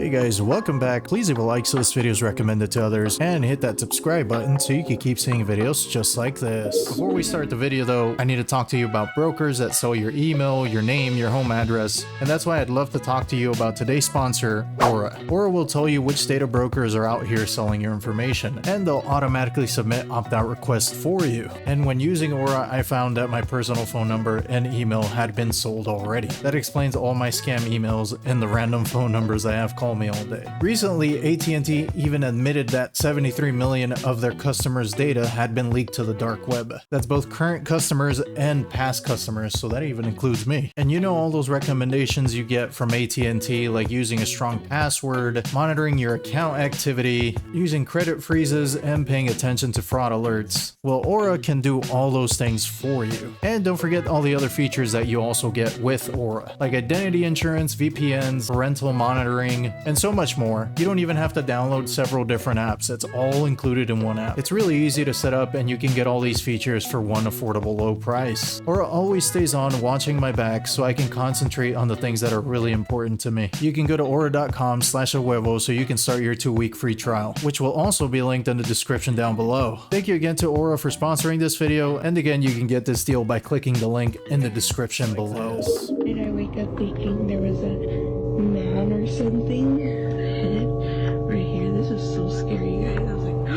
Hey guys, welcome back. Please leave a like so this video is recommended to others, and hit that subscribe button so you can keep seeing videos just like this. Before we start the video though, I need to talk to you about brokers that sell your email, your name, your home address, and that's why I'd love to talk to you about today's sponsor, Aura. Aura will tell you which data brokers are out here selling your information, and they'll automatically submit opt-out requests for you. And when using Aura, I found that my personal phone number and email had been sold already. That explains all my scam emails and the random phone numbers I have call me all day. Recently, AT&T even admitted that 73 million of their customers' data had been leaked to the dark web. That's both current customers and past customers, so that even includes me. And you know all those recommendations you get from AT&T, like using a strong password, monitoring your account activity, using credit freezes, and paying attention to fraud alerts. Well, Aura can do all those things for you. And don't forget all the other features that you also get with Aura, like identity insurance, VPNs, parental monitoring, and so much more. You don't even have to download several different apps. It's all included in one app. It's really easy to set up, and you can get all these features for one affordable low price. Aura always stays on watching my back so I can concentrate on the things that are really important to me. You can go to aura.com/Ahuevo so you can start your 2-week free trial, which will also be linked in the description down below. Thank you again to Aura for sponsoring this video, and again, you can get this deal by clicking the link in the description below. Did I wake up thinking there was a man or something head right here? This was so scary, guys. I was like,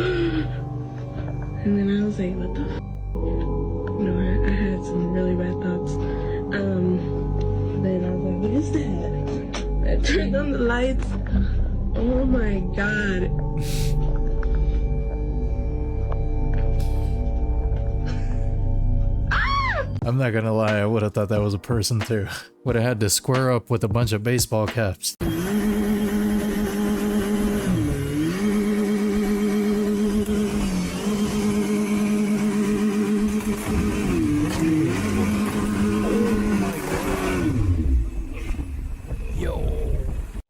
and then I was like, what the f? No, I had some really bad thoughts. Then I was like, what is that? I turned on the lights. Oh my god. I'm not gonna lie, I would have thought that was a person too. Would have had to square up with a bunch of baseball caps.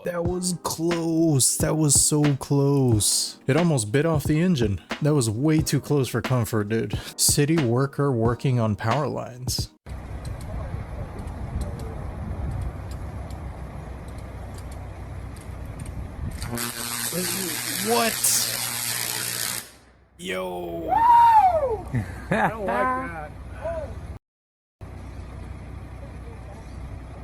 That was close. That was so close. It almost bit off the engine. That was way too close for comfort, dude. City worker working on power lines. What? Yo. I don't like that.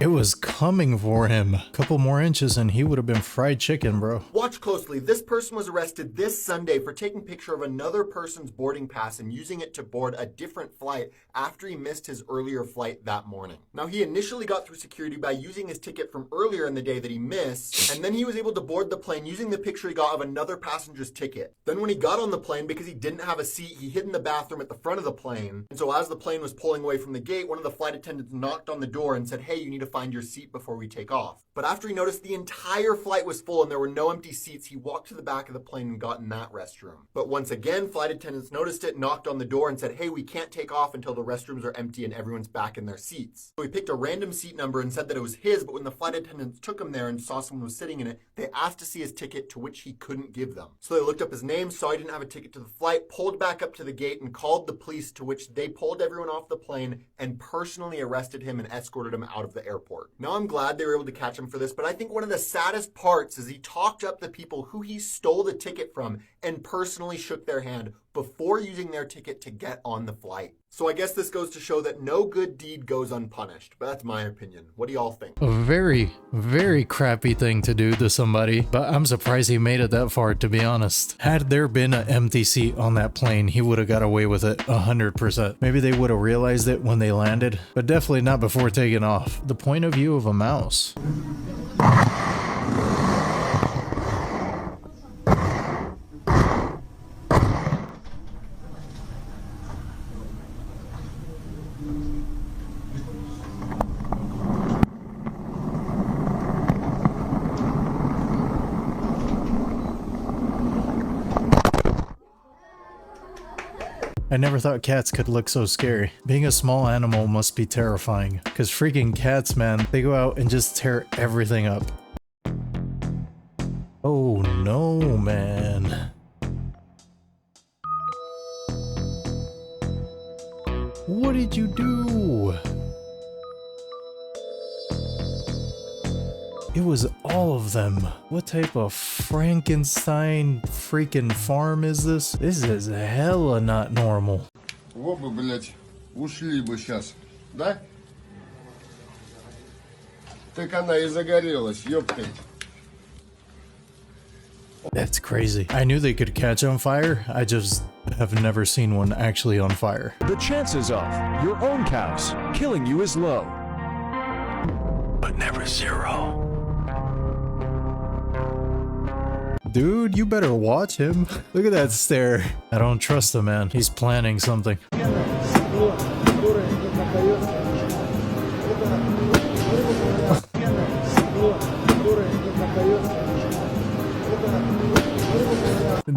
It was coming for him. A couple more inches and he would have been fried chicken, bro. Watch closely. This person was arrested this Sunday for taking a picture of another person's boarding pass and using it to board a different flight after he missed his earlier flight that morning. Now, he initially got through security by using his ticket from earlier in the day that he missed, and then he was able to board the plane using the picture he got of another passenger's ticket. Then when he got on the plane, because he didn't have a seat, he hid in the bathroom at the front of the plane. And so as the plane was pulling away from the gate, one of the flight attendants knocked on the door and said, hey, you need to find your seat before we take off. But after he noticed the entire flight was full and there were no empty seats, he walked to the back of the plane and got in that restroom. But once again, flight attendants noticed it, knocked on the door and said, hey, we can't take off until the restrooms are empty and everyone's back in their seats. So he picked a random seat number and said that it was his, but when the flight attendants took him there and saw someone was sitting in it, they asked to see his ticket, to which he couldn't give them. So they looked up his name, saw he didn't have a ticket to the flight, pulled back up to the gate and called the police, to which they pulled everyone off the plane and personally arrested him and escorted him out of the airport. Now I'm glad they were able to catch him for this, but I think one of the saddest parts is he talked up the people who he stole the ticket from and personally shook their hand before using their ticket to get on the flight. So I guess this goes to show that no good deed goes unpunished, but that's my opinion. What do y'all think? A very, very crappy thing to do to somebody, but I'm surprised he made it that far, to be honest. Had there been an empty seat on that plane, he would have got away with it 100%. Maybe they would have realized it when they landed, but definitely not before taking off. The point of view of a mouse. I never thought cats could look so scary. Being a small animal must be terrifying, because freaking cats, man, they go out and just tear everything up. Oh no, man. What did you do? It was all of them. What type of Frankenstein freaking farm is this? This is hella not normal. Вот бы, блядь, ушли бы сейчас, да? Так она и загорелась, ёпты. That's crazy. I knew they could catch on fire. I just have never seen one actually on fire. The chances of your own cows killing you is low, but never zero. Dude, you better watch him. Look at that stare. I don't trust the man. He's planning something.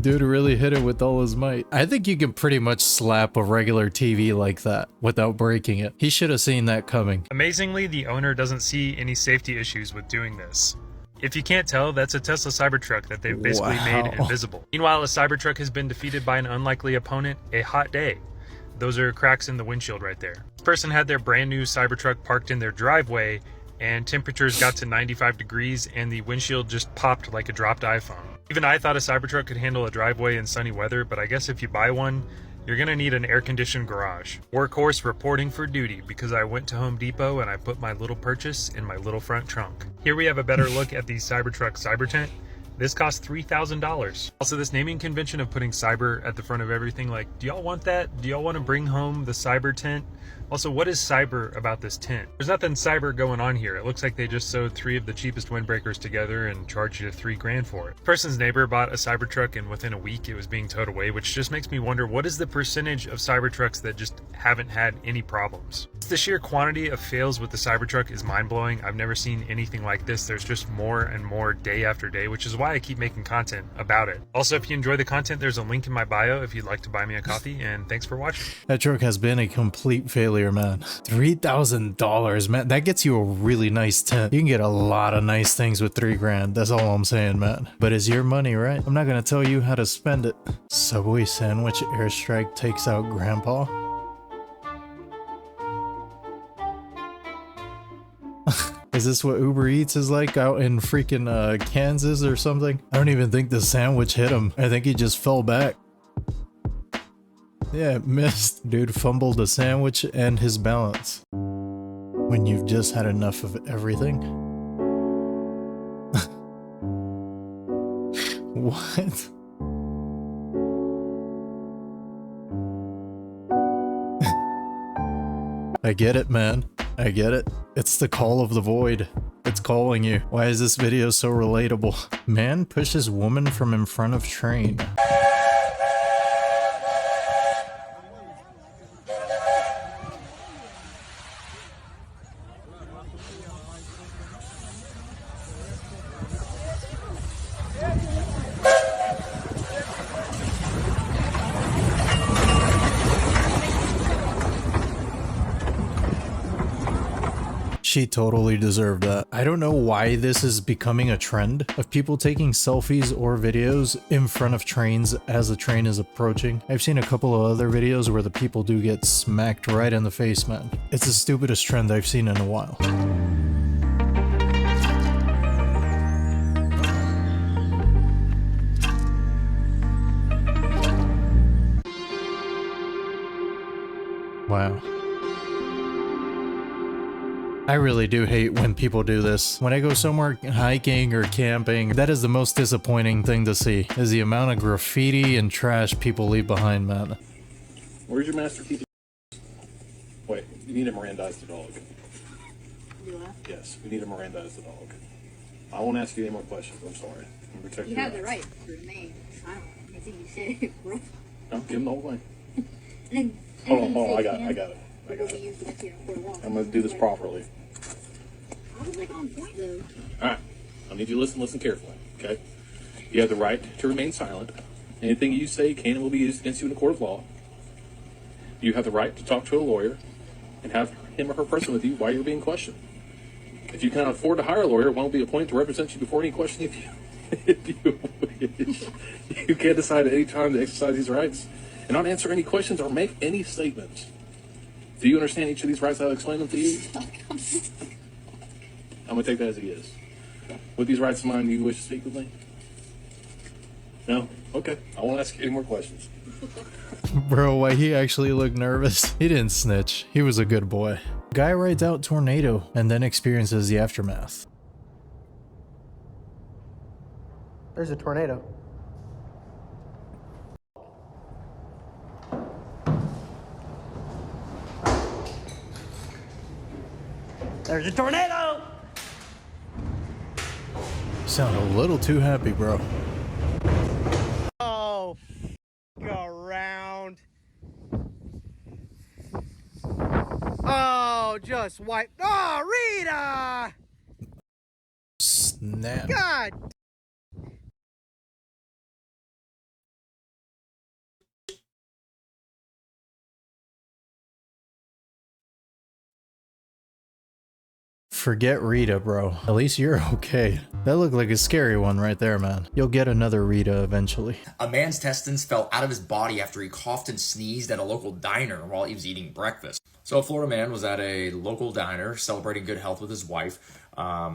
Dude really hit it with all his might. I think you can pretty much slap a regular TV like that without breaking it. He should have seen that coming. Amazingly, the owner doesn't see any safety issues with doing this. If you can't tell, that's a Tesla Cybertruck that they've basically made invisible. Meanwhile, a Cybertruck has been defeated by an unlikely opponent, a hot day. Those are cracks in the windshield right there. This person had their brand new Cybertruck parked in their driveway, and temperatures got to 95 degrees and the windshield just popped like a dropped iPhone. Even I thought a Cybertruck could handle a driveway in sunny weather, but I guess if you buy one, you're gonna need an air-conditioned garage. Workhorse reporting for duty because I went to Home Depot and I put my little purchase in my little front trunk. Here we have a better look at the Cybertruck Cyber Tent. This cost $3,000. Also, this naming convention of putting cyber at the front of everything, like, do y'all want that? Do y'all want to bring home the cyber tent? Also, what is cyber about this tent? There's nothing cyber going on here. It looks like they just sewed 3 of the cheapest windbreakers together and charged you $3 grand for it. The person's neighbor bought a Cybertruck and within a week it was being towed away, which just makes me wonder, what is the percentage of Cybertrucks that just haven't had any problems? The sheer quantity of fails with the Cybertruck is mind-blowing. I've never seen anything like this. There's just more and more day after day, which is why I keep making content about it. Also, if you enjoy the content, there's a link in my bio if you'd like to buy me a coffee, and thanks for watching. That truck has been a complete failure, man. $3,000, man. That gets you a really nice tent. You can get a lot of nice things with $3 grand. That's all I'm saying, man. But it's your money, right? I'm not gonna tell you how to spend it. Subway sandwich airstrike takes out grandpa. Is this what Uber Eats is like out in freaking Kansas or something? I don't even think the sandwich hit him. I think he just fell back. Yeah, it missed. Dude fumbled the sandwich and his balance. When you've just had enough of everything. What? I get it, man. I get it. It's the call of the void. It's calling you. Why is this video so relatable? Man pushes woman from in front of train. She totally deserved that. I don't know why this is becoming a trend of people taking selfies or videos in front of trains as the train is approaching. I've seen a couple of other videos where the people do get smacked right in the face, man. It's the stupidest trend I've seen in a while. Wow. I really do hate when people do this. When I go somewhere hiking or camping, that is the most disappointing thing to see, is the amount of graffiti and trash people leave behind, man. Where's your master key? Wait, you need to Mirandize the dog. Do I? Yes, we need to Mirandize the dog. I won't ask you any more questions, I'm sorry. I'm protecting You have the right to remain silent. I think you said it, bro. No, give him the whole thing. And Hold on, I got it. I'm I'm gonna do this properly. I was like on point though. Alright, I need you to listen carefully, okay? You have the right to remain silent. Anything you say can and will be used against you in a court of law. You have the right to talk to a lawyer and have him or her present with you while you're being questioned. If you cannot afford to hire a lawyer, one will be appointed to represent you before any question if you wish. You can decide at any time to exercise these rights and not answer any questions or make any statements. Do you understand each of these rights? I'll explain them to you. I'm going to take that as a yes. With these rights of mine, you wish to speak with me? No? Okay. I won't ask you any more questions. Bro, why he actually looked nervous? He didn't snitch. He was a good boy. Guy rides out tornado and then experiences the aftermath. There's a tornado. There's a tornado! Sound a little too happy, bro. Oh, around. Oh, just wipe. Oh, Rita! Snap. God. Forget Rita, bro. At least you're okay. That looked like a scary one right there, man. You'll get another Rita eventually. A man's intestines fell out of his body after he coughed and sneezed at a local diner while he was eating breakfast. So a Florida man was at a local diner celebrating good health with his wife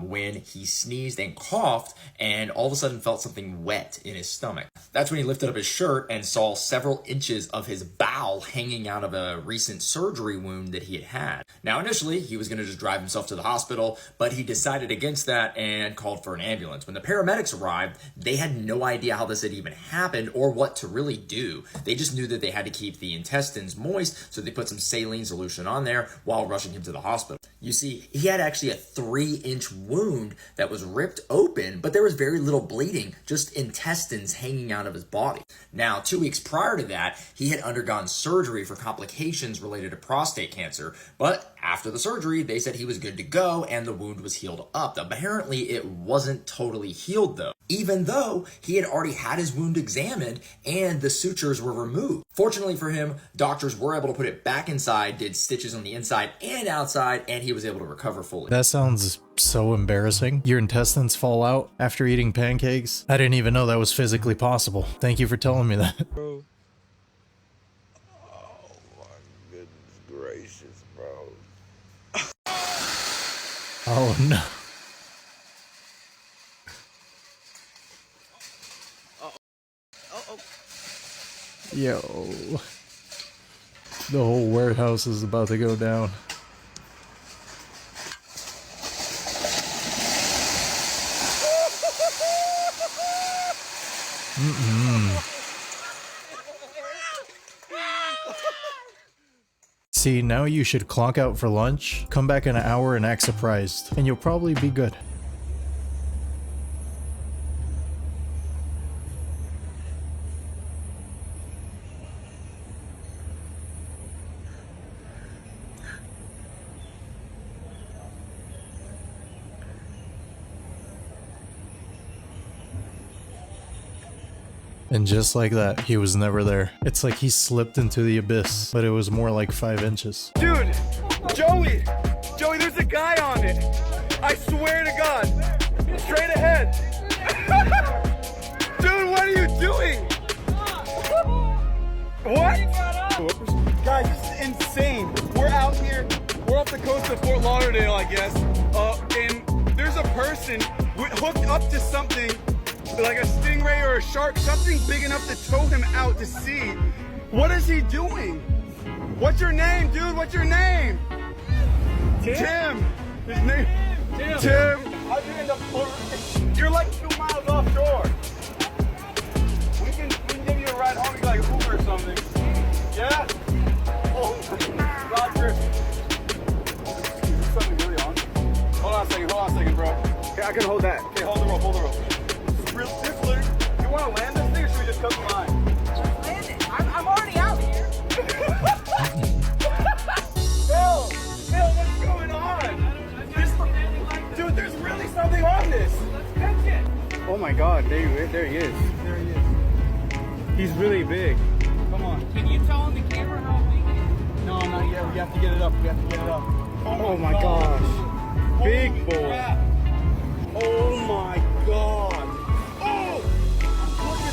when he sneezed and coughed and all of a sudden felt something wet in his stomach. That's when he lifted up his shirt and saw several inches of his bowel hanging out of a recent surgery wound that he had had. Now initially he was going to just drive himself to the hospital, but he decided against that and called for an ambulance. When the paramedics arrived, they had no idea how this had even happened or what to really do. They just knew that they had to keep the intestines moist, so they put some saline solution on there while rushing him to the hospital. You see, he had actually a 3-inch wound that was ripped open, but there was very little bleeding, just intestines hanging out of his body. Now, 2 weeks prior to that, he had undergone surgery for complications related to prostate cancer, but after the surgery, they said he was good to go and the wound was healed up. Apparently, it wasn't totally healed though, even though he had already had his wound examined and the sutures were removed. Fortunately for him, doctors were able to put it back inside, did stitches on the inside and outside, and he was able to recover fully. That sounds so embarrassing. Your intestines fall out after eating pancakes? I didn't even know that was physically possible. Thank you for telling me that. Bro. Oh my goodness gracious, bro. Oh no. Yo. The whole warehouse is about to go down. See, now you should clock out for lunch, come back in an hour and act surprised, and you'll probably be good. And just like that, he was never there. It's like he slipped into the abyss, but it was more like 5 inches. Dude! Joey! Joey, there's a guy on it! I swear to God! Straight ahead! Dude, what are you doing? What? Guys, this is insane. We're out here, we're off the coast of Fort Lauderdale, I guess, and there's a person hooked up to something like a stingray or a shark, something big enough to tow him out to sea. What is he doing? What's your name, dude? What's your name? Tim. His name? Tim. How'd you end up floating? You're like 2 miles offshore. We can give you a ride home, you like Uber or something. Yeah? Oh, Roger. Is something really on? Hold on a second, bro. Okay, I can hold that. Okay, hold the rope. You want to land this thing or should we just cut the line? Just land it. I'm already out here. Phil, what's going on? Dude, there's really something on this. Let's catch it. Oh my God, there he is. There he is. He's really big. Come on. Can you tell on the camera how big it is? No, not yet. We have to get it up. Oh my gosh. Big boy. Oh my God.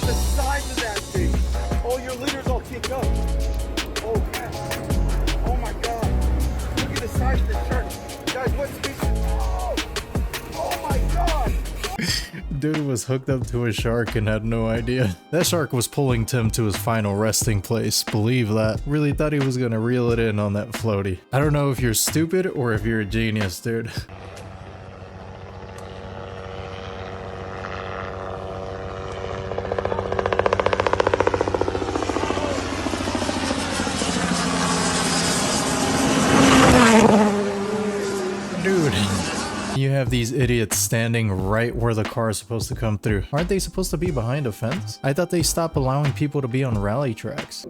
The size of that thing. Oh, your litter's all kicked up. Oh, man. Oh, my God. Look at the size of the shark. Guys, what species? Oh, my God. Dude was hooked up to a shark and had no idea. That shark was pulling Tim to his final resting place, believe that. Really thought he was gonna reel it in on that floaty. I don't know if you're stupid or if you're a genius, dude. Dude, you have these idiots standing right where the car is supposed to come through. Aren't they supposed to be behind a fence? I thought they stopped allowing people to be on rally tracks.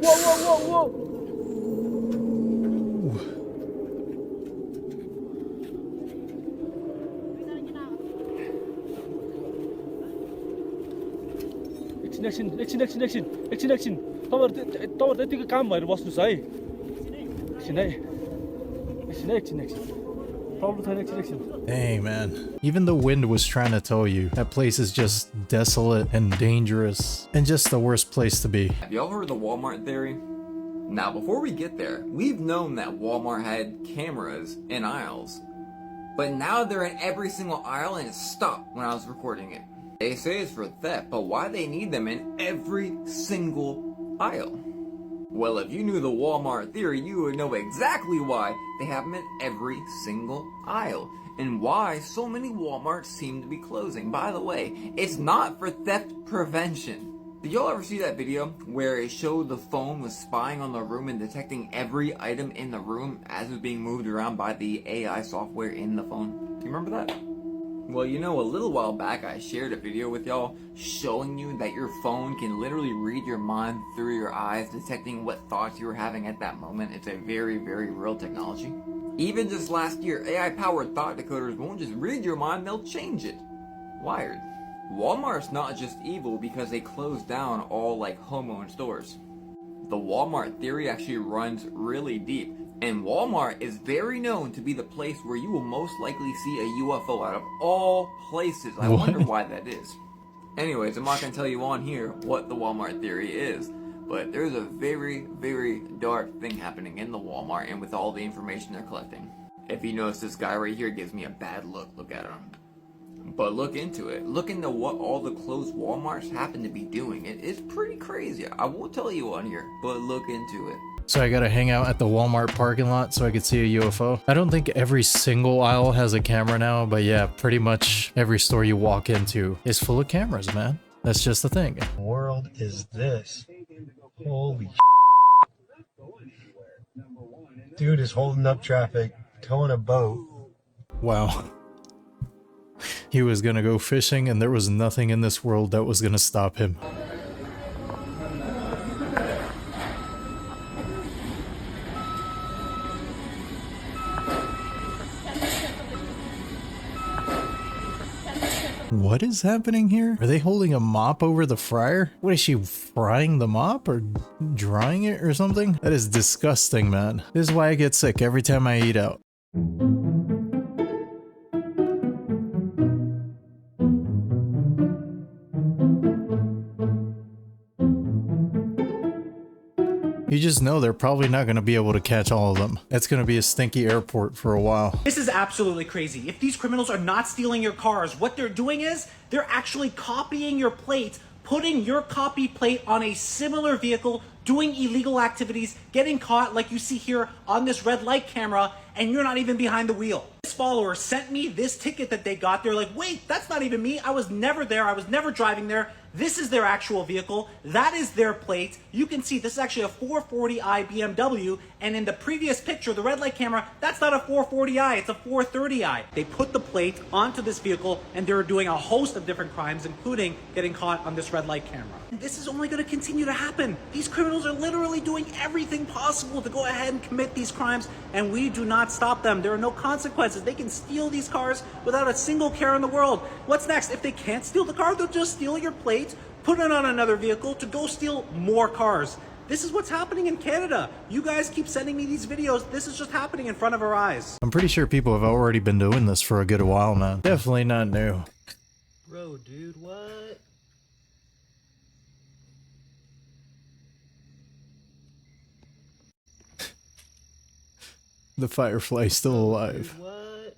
Whoa, whoa, whoa, whoa! एकछिन तपाईहरु त्यतिको काम भएर बस्नुस् है एकछिन problem छैन एकछिन Dang, man. Even the wind was trying to tell you that place is just desolate and dangerous and just the worst place to be. Have y'all heard of the Walmart theory? Now, before we get there, we've known that Walmart had cameras in aisles, but now they're in every single aisle and it stopped when I was recording it. They say it's for theft, but why they need them in every single aisle? Well, if you knew the Walmart theory, you would know exactly why they have them in every single aisle and why so many Walmarts seem to be closing. By the way, it's not for theft prevention. Did y'all ever see that video where it showed the phone was spying on the room and detecting every item in the room as it was being moved around by the AI software in the phone? Do you remember that? Well, you know, a little while back I shared a video with y'all showing you that your phone can literally read your mind through your eyes, detecting what thoughts you were having at that moment. It's a very, very real technology. Even just last year, AI-powered thought decoders won't just read your mind, they'll change it. Wired. Walmart's not just evil because they closed down all like home-owned stores. The Walmart theory actually runs really deep. And Walmart is very known to be the place where you will most likely see a UFO out of all places. I wonder why that is. Anyways, I'm not going to tell you on here what the Walmart theory is, but there's a very, very dark thing happening in the Walmart and with all the information they're collecting. If you notice, this guy right here gives me a bad look. Look at him. But look into it. Look into what all the closed Walmarts happen to be doing. It's pretty crazy. I won't tell you on here, but look into it. So I gotta hang out at the Walmart parking lot so I could see a UFO. I don't think every single aisle has a camera now, but yeah, pretty much every store you walk into is full of cameras, man. That's just the thing. The world is this? Holy dude is holding up traffic, towing a boat. Wow. He was gonna go fishing and there was nothing in this world that was gonna stop him. What is happening here? Are they holding a mop over the fryer? What is she, frying the mop or drying it or something? That is disgusting, man. This is why I get sick every time I eat out. You just know they're probably not going to be able to catch all of them. It's going to be a stinky airport for a while. This is absolutely crazy. If these criminals are not stealing your cars, what they're doing is they're actually copying your plate, putting your copy plate on a similar vehicle, doing illegal activities, getting caught like you see here on this red light camera, and you're not even behind the wheel. This follower sent me this ticket that they got. They're like, wait, that's not even me. I was never there. I was never driving there. This is their actual vehicle. That is their plate. You can see this is actually a 440i BMW. And in the previous picture, the red light camera, that's not a 440i, it's a 430i. They put the plate onto this vehicle and they're doing a host of different crimes, including getting caught on this red light camera. This is only going to continue to happen. These criminals are literally doing everything possible to go ahead and commit these crimes, and we do not stop them. There are no consequences. They can steal these cars without a single care in the world. What's next? If they can't steal the car, they'll just steal your plate, put it on another vehicle to go steal more cars. This is what's happening in Canada. You guys keep sending me these videos. This is just happening in front of our eyes. I'm pretty sure people have already been doing this for a good while, man. Definitely not new. Bro, dude, what? The firefly's still alive. What?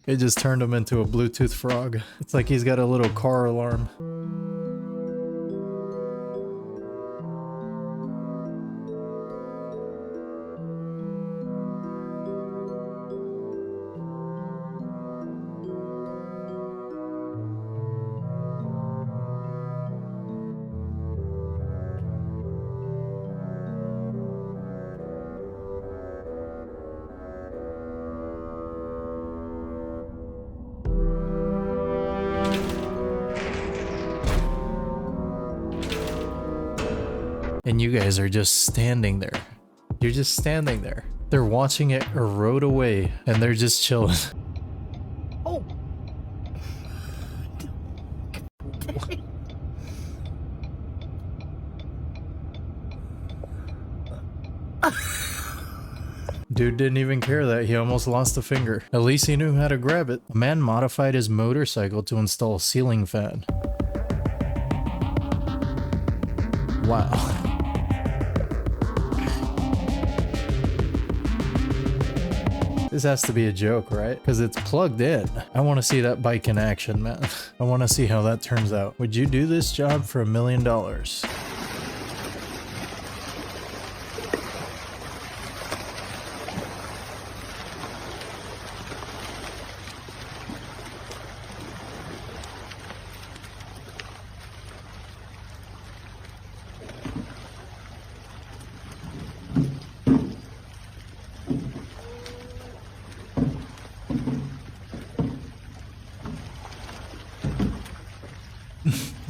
It just turned him into a Bluetooth frog. It's like he's got a little car alarm. And you guys are just standing there. You're just standing there. They're watching it erode away, and they're just chilling. Oh. Dude didn't even care that he almost lost a finger. At least he knew how to grab it. A man modified his motorcycle to install a ceiling fan. Wow. This has to be a joke, right? Because it's plugged in. I want to see that bike in action, man. I want to see how that turns out. Would you do this job for $1 million?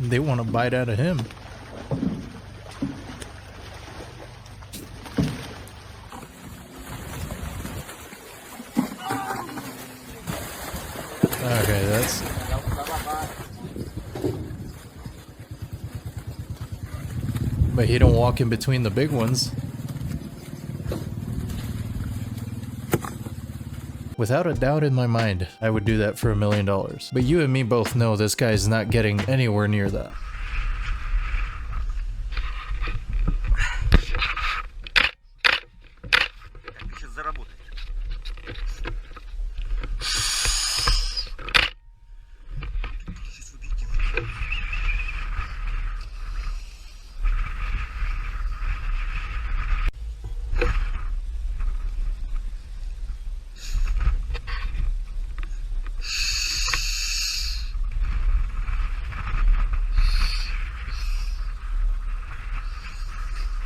They want to bite out of him. Okay, that's... But he don't walk in between the big ones. Without a doubt in my mind, I would do that for $1 million. But you and me both know this guy's not getting anywhere near that.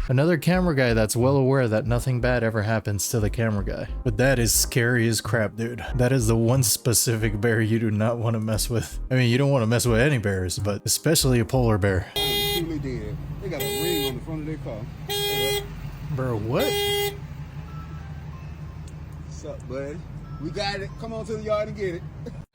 Another camera guy that's well aware that nothing bad ever happens to the camera guy. But that is scary as crap, dude. That is the one specific bear you do not want to mess with. I mean, you don't want to mess with any bears, but especially a polar bear. Truly dead. They got a ring on the front of their car. Bro, what? What's up, bud? We got it. Come on to the yard and get it.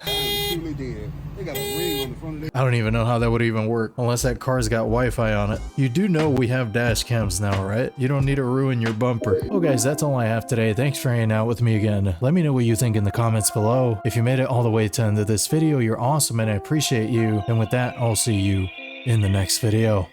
Truly dead. They got a ring on the front of their... I don't even know how that would even work, unless that car's got Wi-Fi on it. You do know we have dash cams now, right? You don't need to ruin your bumper. Well guys, that's all I have today. Thanks for hanging out with me again. Let me know what you think in the comments below. If you made it all the way to the end of this video, you're awesome and I appreciate you. And with that, I'll see you in the next video.